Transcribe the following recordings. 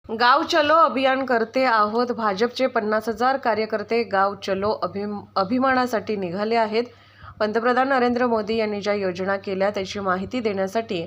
गाव चलो अभियान करते आहोत। भाजपचे 50,000 कार्यकर्ते गाव चलो अभिमानासाठी निघाले आहेत। पंतप्रधान नरेंद्र मोदी यांनी ज्या योजना केल्या त्याची माहिती देण्यासाठी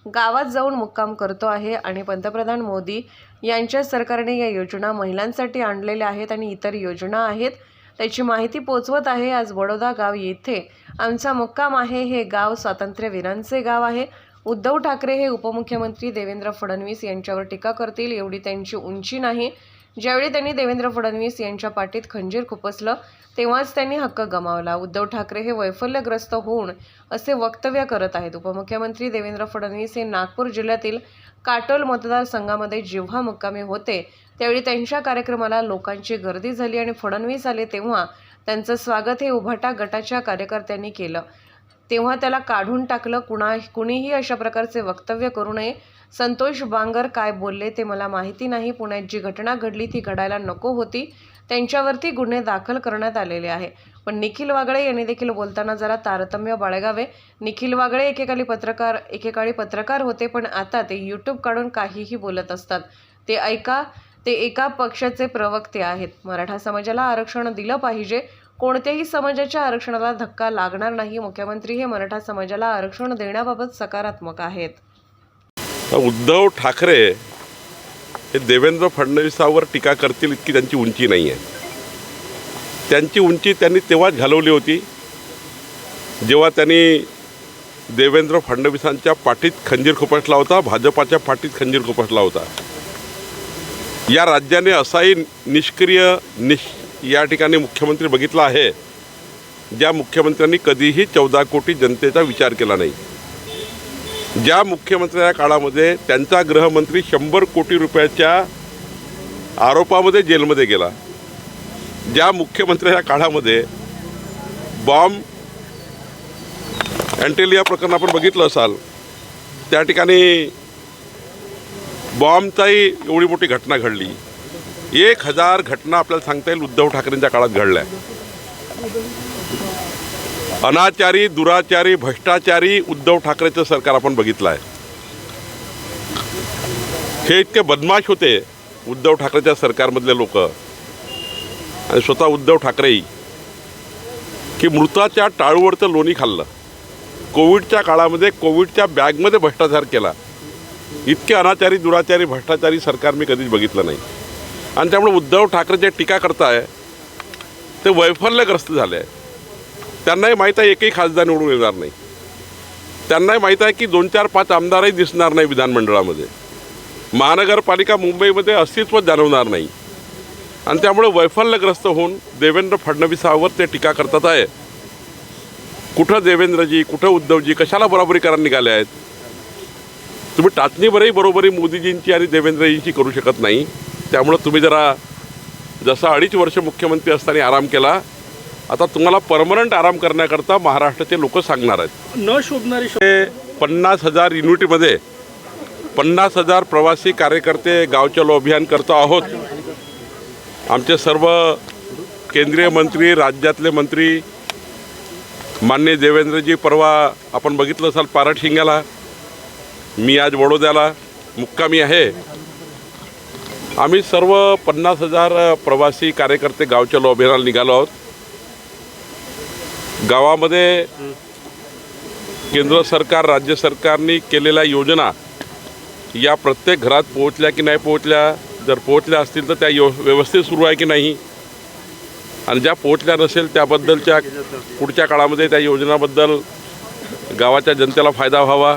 गावात जाऊन मुक्काम करतो आहे आणि पंतप्रधान मोदी यांच्या सरकारने या योजना महिलांसाठी आणलेल्या आहेत आणि इतर योजना आहेत त्याची माहिती पोहोचवत आहे। आज बडोदा गाव येथे आमचा मुक्काम आहे। हे गाव स्वातंत्र्यवीरांचे गाव आहे। उद्धव ठाकरे हे उपमुख्यमंत्री देवेंद्र फडणवीस यांच्यावर टीका करतील एवढी त्यांची उंची नाही। ज्यावेळी त्यांनी देवेंद्र फडणवीस यांच्या पाठीत खंजीर खुपसलं तेव्हाच त्यांनी हक्क गमावला। उद्धव ठाकरे हे वैफल्यग्रस्त होऊन असे वक्तव्य करत आहेत। उपमुख्यमंत्री देवेंद्र फडणवीस हे नागपूर जिल्ह्यातील काटोल मतदारसंघामध्ये जेव्हा मुक्कामी होते त्यावेळी त्यांच्या कार्यक्रमाला लोकांची गर्दी झाली आणि फडणवीस आले तेव्हा त्यांचं स्वागत हे उभाटा गटाच्या कार्यकर्त्यांनी केलं। तेव्हा त्याला काढून टाकलं। कुणीही अशा प्रकारचे वक्तव्य करू नये। संतोष बांगर काय बोलले ते मला माहिती नाही। पुण्यात जी घटना घडली ती घडायला नको होती। त्यांच्यावरती गुन्हे दाखल करण्यात आलेले आहे। पण निखिल वागळे यांनी देखील बोलताना जरा तारतम्य बाळगावे। निखिल वागळे एकेकाळी पत्रकार होते पण आता ते यूट्यूब काढून काहीही बोलत असतात। ते एका पक्षाचे प्रवक्ते आहेत। मराठा समाजाला आरक्षण दिलं पाहिजे। कोणत्याही समाजाच्या आरक्षणाला धक्का लागणार नाही। मुख्यमंत्री हे मराठा समाजाला आरक्षण देण्याबाबत सकारात्मक आहेत। उद्धव ठाकरे हे देवेंद्र फडणवीसावर टीका करतील इतकी त्यांची उंची नाही आहे। त्यांची उंची त्यांनी तेव्हाच घालवली होती जेव्हा त्यांनी देवेंद्र फडणवीसांच्या पाठीत खंजीर खुपसला होता, भाजपाच्या पाठीत खंजीर खुपसला होता। या राज्याने असाही या ठिकाणी मुख्यमंत्री बघितला आहे ज्या मुख्यमंत्र्यांनी कधीही 14 कोटी जनतेचा विचार केला नाही। ज्या मुख्यमंत्र्यांच्या काळामध्ये त्यांचा गृहमंत्री 100 कोटी रुपयाच्या आरोपामध्ये जेलमध्ये गेला, ज्या मुख्यमंत्र्यांच्या काळामध्ये बॉम्ब अँटेलिया प्रकरण आपण बघितलं असाल, त्या ठिकाणी बॉम्बचाही एवढी मोठी घटना घडली। 1000 घटना आपल्याला सांगता येईल उद्धव ठाकरेंच्या काळात घडल्या। अनाचारी, दुराचारी, भ्रष्टाचारी उद्धव ठाकरेचं सरकार आपण बघितलं आहे। हे इतके बदमाश होते उद्धव ठाकरेच्या सरकारमधले लोक आणि स्वतः उद्धव ठाकरेही की मृताच्या टाळूवरचं लोणी खाल्लं। कोविडच्या काळामध्ये कोविडच्या बॅगमध्ये भ्रष्टाचार केला। इतके अनाचारी, दुराचारी, भ्रष्टाचारी सरकार मी कधीच बघितलं नाही। आणि त्यामुळे उद्धव ठाकरे जे टीका करताय ते वैफल्यग्रस्त झाले आहे। त्यांनाही माहीत आहे एकही खासदार निवडून येणार नाही। त्यांनाही माहीत आहे की 2, 4, 5 आमदारही दिसणार नाही विधानमंडळामध्ये। महानगरपालिका मुंबईमध्ये अस्तित्व जाणवणार नाही। आणि त्यामुळे वैफल्यग्रस्त होऊन देवेंद्र फडणवीसावर ते टीका करतात आहे। कुठं देवेंद्रजी, कुठं उद्धवजी, कशाला बरोबरी करायला निघाले आहेत? तुम्ही टाचणीवरही बरोबरी मोदीजींची आणि देवेंद्रजींची करू शकत नाही। त्यामुळे तुम्ही जरा जसा 2.5 वर्ष मुख्यमंत्री असताना आराम केला, आता तुम्हाला परमनंट आराम करण्याकरता महाराष्ट्राचे लोक सांगणार आहेत। न शोभणारी 50,000 युनिटमध्ये 50,000 प्रवासी कार्यकर्ते गाव चलो अभियान करतो आहोत। आमचे सर्व केंद्रीय मंत्री, राज्यातले मंत्री, माननीय देवेंद्रजी परवा आपण बघितलं असाल पारडशिंग्याला, मी आज बडोद्याला मुक्कामी आहे। आम्ही सर्व 50,000 प्रवासी कार्यकर्ते गाव चलो अभियानाला निघालो आहोत। गावामध्ये केंद्र सरकार, राज्य सरकारने केलेल्या योजना या प्रत्येक घरात पोहोचल्या की नाही पोहोचल्या, जर पोहोचल्या असतील तर त्या व्यवस्थित सुरू आहे की नाही, आणि ज्या पोहोचल्या नसेल त्याबद्दलच्या पुढच्या काळामध्ये त्या योजनाबद्दल गावाच्या जनतेला फायदा व्हावा।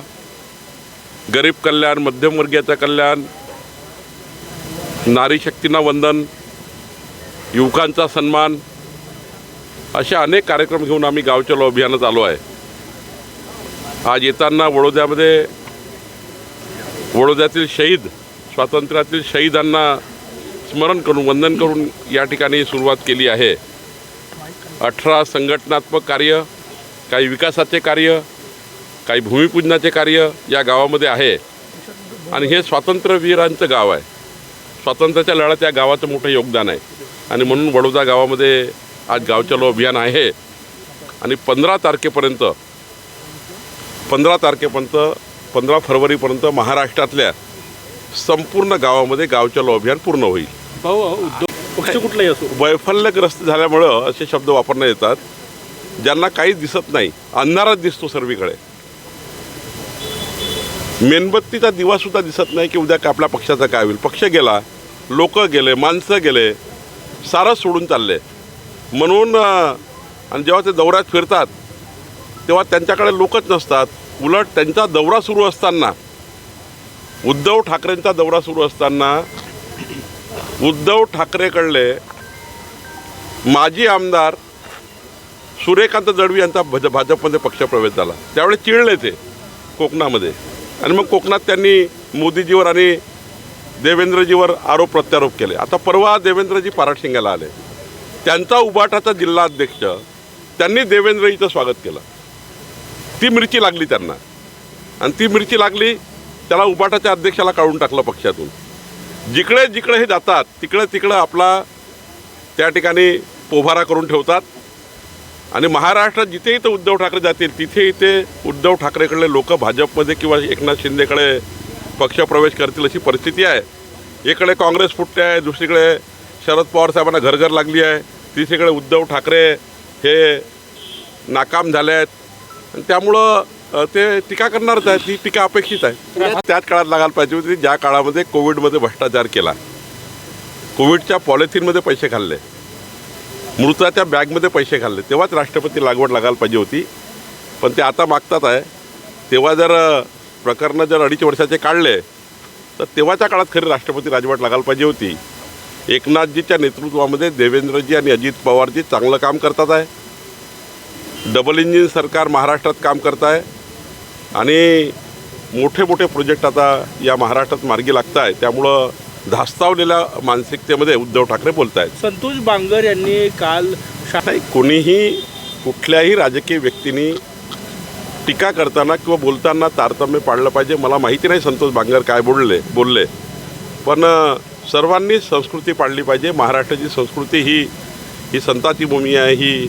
गरीब कल्याण, मध्यमवर्गीयाचं कल्याण, नारी शक्तींना वंदन, युवकांचा सन्मान, अशा अनेक कार्यक्रम घेऊन आम्ही गाव चलो अभियानात आलो आहे। आज येताना वडोद्यातील शहीद, स्वातंत्र्यातील शहीदांना स्मरण करून, वंदन करून या ठिकाणी सुरुवात केली आहे। 18 संघटनात्मक कार्य, काही विकासाचे कार्य, काही भूमिपूजनाचे कार्य या गावामध्ये आहे। आणि हे स्वातंत्र्यवीरांचं गाव आहे। स्वातंत्र्याच्या लढ्यात या गावाचं मोठं योगदान आहे आणि म्हणून बडोदा गावामध्ये आज गाव चलो अभियान आहे। आणि 15 तारखेपर्यंत 15 फरवरीपर्यंत महाराष्ट्रातल्या संपूर्ण गावामध्ये गाव चलो अभियान पूर्ण होईल. भाऊ उद्योग पक्ष कुठलाही असो, वैफल्यग्रस्त झाल्यामुळं असे शब्द वापरण्यात येतात ज्यांना काहीच दिसत नाही, अंधारात दिसतो सर्वीकडे. मेणबत्तीचा दिवासुद्धा दिसत नाही की उद्या आपल्या पक्षाचं काय होईल. पक्ष गेला, लोक गेले, माणसं गेले, सारं सोडून चालले. म्हणून आणि जेव्हा ते दौऱ्यात फिरतात तेव्हा त्यांच्याकडे लोकच नसतात. उलट त्यांचा दौरा सुरू असताना, उद्धव ठाकरेंचा दौरा सुरू असताना उद्धव ठाकरेकडले माजी आमदार सूर्यकांत दळवी यांचा भाजपमध्ये पक्षप्रवेश झाला. त्यावेळी चिडले ते कोकणामध्ये, आणि मग कोकणात त्यांनी मोदीजीवर आणि देवेंद्रजीवर आरोप प्रत्यारोप केले. आता परवा देवेंद्रजी पाराटशिंग्याला आले, त्यांचा उबाटाचा जिल्हा अध्यक्ष त्यांनी देवेंद्रजीचं स्वागत केलं. ती मिरची लागली त्यांना, आणि ती मिरची लागली, त्याला उबाटाच्या अध्यक्षाला काढून टाकलं पक्षातून. जिकडे जिकडे हे जातात तिकडं आपला त्या ठिकाणी पोभारा करून ठेवतात. आणि महाराष्ट्रात जिथे इथं उद्धव ठाकरे जातील तिथे इथे उद्धव ठाकरेकडले लोक भाजपमध्ये किंवा एकनाथ शिंदेकडे पक्षप्रवेश करतील अशी परिस्थिती आहे. इकडे काँग्रेस फुटते आहे, दुसरीकडे शरद पवार साहेबांना घरघर लागली आहे, तिसरीकडे उद्धव ठाकरे हे नाकाम झाले आहेत. आणि त्यामुळं ते टीका करणारच आहे. ती टीका अपेक्षित आहे. त्याच काळात लागायला पाहिजे होती ज्या काळामध्ये कोविडमध्ये भ्रष्टाचार केला, कोविडच्या पॉलिथिनमध्ये पैसे खाल्ले, मृताच्या बॅगमध्ये पैसे खाल्ले, तेव्हाच राष्ट्रपती लागवड लागायला पाहिजे होती. पण ते आता मागतात आहे. तेव्हा जर प्रकरणं जर 2.5 वर्षाचे काढले तर तेव्हाच्या काळात खरी राष्ट्रपती राजवट लागायला पाहिजे होती. एकनाथजीच्या नेतृत्वामध्ये देवेंद्रजी आणि अजित पवारजी चांगलं काम करतात आहे. डबल इंजिन सरकार महाराष्ट्रात काम करत आहे, आणि मोठे मोठे प्रोजेक्ट आता या महाराष्ट्रात मार्गी लागत आहे. त्यामुळं धास्तावलेल्या मानसिकतेमध्ये उद्धव ठाकरे बोलत आहेत. संतोष बांगर यांनी काल नाही, कोणीही कुठल्याही राजकीय व्यक्तींनी टीका करताना किंवा बोलताना तारतम्य पाळलं पाहिजे. मला माहिती नाही संतोष बांगर काय बोलले, पण सर्वांनी संस्कृती पाळली पाहिजे. महाराष्ट्राची संस्कृती ही संताची भूमी आहे, ही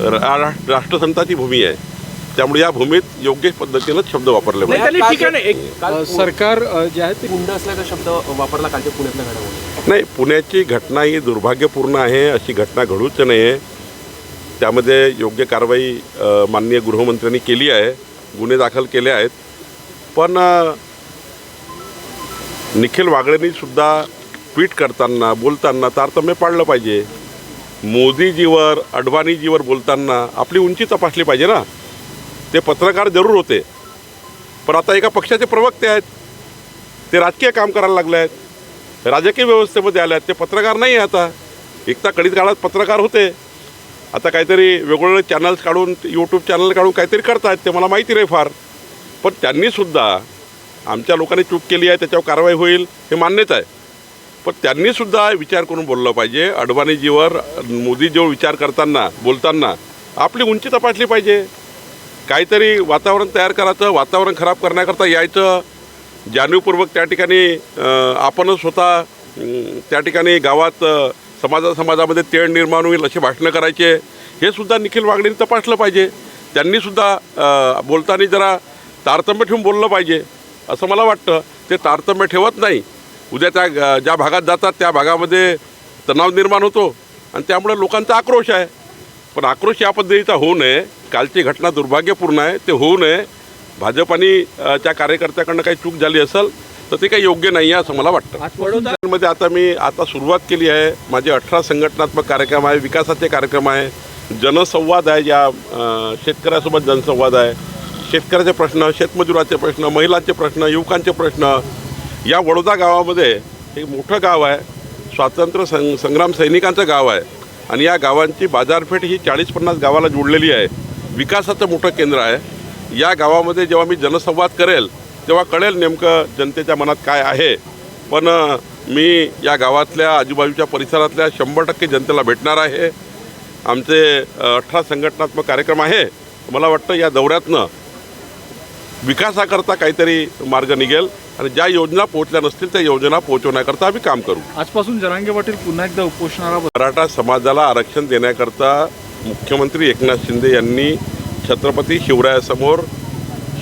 राष्ट्रसंताची भूमी आहे. त्यामुळे या भूमीत योग्य पद्धतीनं शब्द वापरले पाहिजे. सरकार जे आहे ते गुंड असल्याचा शब्द वापरला कालच्या पुण्यातल्या घडामोडी. नाही, पुण्याची घटना ही दुर्भाग्यपूर्ण आहे. अशी घटना घडूच नये. त्यामध्ये योग्य कारवाई माननीय गृहमंत्र्यांनी केली आहे, गुन्हे दाखल केले आहेत. पण निखिल वागळेंनी सुद्धा ट्विट करताना बोलताना तारतम्य पाळलं पाहिजे. मोदीजीवर अडवाणीजीवर बोलताना आपली उंची तपासली पाहिजे ना. ते पत्रकार जरूर होते, पण आता एका पक्षाचे प्रवक्ते आहेत, ते राजकीय काम करायला लागले आहेत, राजकीय व्यवस्थेमध्ये आले आहेत. ते पत्रकार नाही आहे आता. एकदा कडीत काळात पत्रकार होते, आता काहीतरी वेगवेगळे चॅनल्स काढून, यूट्यूब चॅनल काढून काहीतरी करतायत. ते मला माहिती नाही फार, पण त्यांनीसुद्धा आमच्या लोकांनी चूक केली आहे, त्याच्यावर कारवाई होईल हे मान्यच आहे. पण त्यांनीसुद्धा विचार करून बोललं पाहिजे. अडवाणीजीवर मोदीजीवर विचार करताना बोलताना आपली उंची तपासली पाहिजे. काहीतरी वातावरण तयार करायचं, वातावरण खराब करण्याकरता यायचं, जाणीवपूर्वक त्या ठिकाणी आपणच स्वतः त्या ठिकाणी गावात समाजामध्ये तेढ निर्माण होईल अशी भाषणं करायचे, हे सुद्धा निखिल वागळेंनी तपासलं पाहिजे. त्यांनीसुद्धा बोलताना जरा तारतम्य ठेवून बोललं पाहिजे असं मला वाटतं. ते तारतम्य ठेवत नाही. उद्या त्या ज्या भागात जातात त्या भागामध्ये तणाव निर्माण होतो, आणि त्यामुळे लोकांचा आक्रोश आहे. पण आक्रोश या पद्धतीचा होऊ नये. कालची घटना दुर्भाग्यपूर्ण आहे, ते होऊ नये. भाजप आणि त्या कार्यकर्त्याकडनं काही चूक झाली असेल तर ते काही योग्य नाही आहे असं मला वाटतं. मध्ये आता सुरुवात केली आहे. माझे 18 संघटनात्मक कार्यक्रम आहे, विकासाचे कार्यक्रम आहे, जनसंवाद आहे, ज्या शेतकऱ्यासोबत जनसंवाद आहे, शेतकऱ्याचे प्रश्न, शेतमजुराचे प्रश्न, महिलांचे प्रश्न, युवकांचे प्रश्न. या वडोदा गावामध्ये एक मोठं गाव आहे, स्वातंत्र्य संग्राम सैनिकांचं गाव आहे, आणि या गावांची बाजारपेठ ही 40-50 गावाला जोडलेली आहे. विकासाचं मोठं केंद्र आहे. या गावामध्ये जेव्हा मी जनसंवाद करेल तेव्हा कळेल नेमकं जनतेच्या मनात काय आहे. पण मी या गावातल्या आजूबाजूच्या परिसरातल्या 100% जनतेला भेटणार आहे. आमचे 18 संघटनात्मक कार्यक्रम आहे. मला वाटतं या दौऱ्यातनं विकासाकरता काहीतरी मार्ग निघेल, आणि ज्या योजना पोहोचल्या नसतील त्या योजना पोहोचवण्याकरता आम्ही काम करू. आजपासून जरांगे पाटील पुन्हा एकदा उपोषणाला मराठा समाजाला आरक्षण देण्याकरता मुख्यमंत्री एकनाथ शिंदे यांनी छत्रपती शिवरायासमोर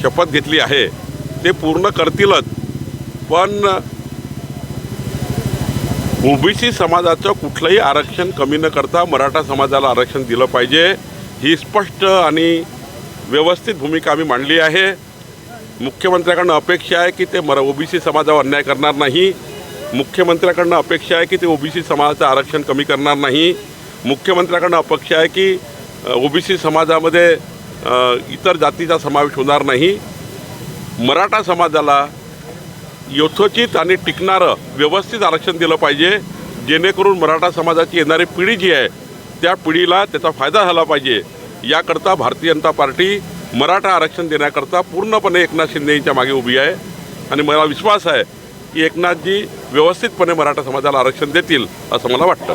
शपथ घेतली आहे. ते पूर्ण करतीलच, पण ओबीसी समाजाचं कुठलंही आरक्षण कमी न करता मराठा समाजाला आरक्षण दिलं पाहिजे ही स्पष्ट आणि व्यवस्थित भूमिका आम्ही मांडली आहे. मुख्यमंत्र्याकडनं अपेक्षा आहे की ते ओबीसी समाजावर अन्याय करणार नाही. मुख्यमंत्र्याकडनं अपेक्षा आहे की ते ओबीसी समाजाचं आरक्षण कमी करणार नाही. मुख्यमंत्र्याकडनं अपेक्षा आहे की ओबीसी समाजामध्ये इतर जातीचा समावेश होणार नाही. मराठा समाजाला यथोचित आणि टिकणारं व्यवस्थित आरक्षण दिलं पाहिजे, जेणेकरून मराठा समाजाची येणारी पिढी जी आहे त्या पिढीला त्याचा फायदा झाला पाहिजे. याकरता भारतीय जनता पार्टी मराठा आरक्षण देण्याकरता पूर्णपणे एकनाथ शिंदेंच्या मागे उभी आहे आणि मला विश्वास आहे की एकनाथजी व्यवस्थितपणे मराठा समाजाला आरक्षण देतील असं मला वाटतं.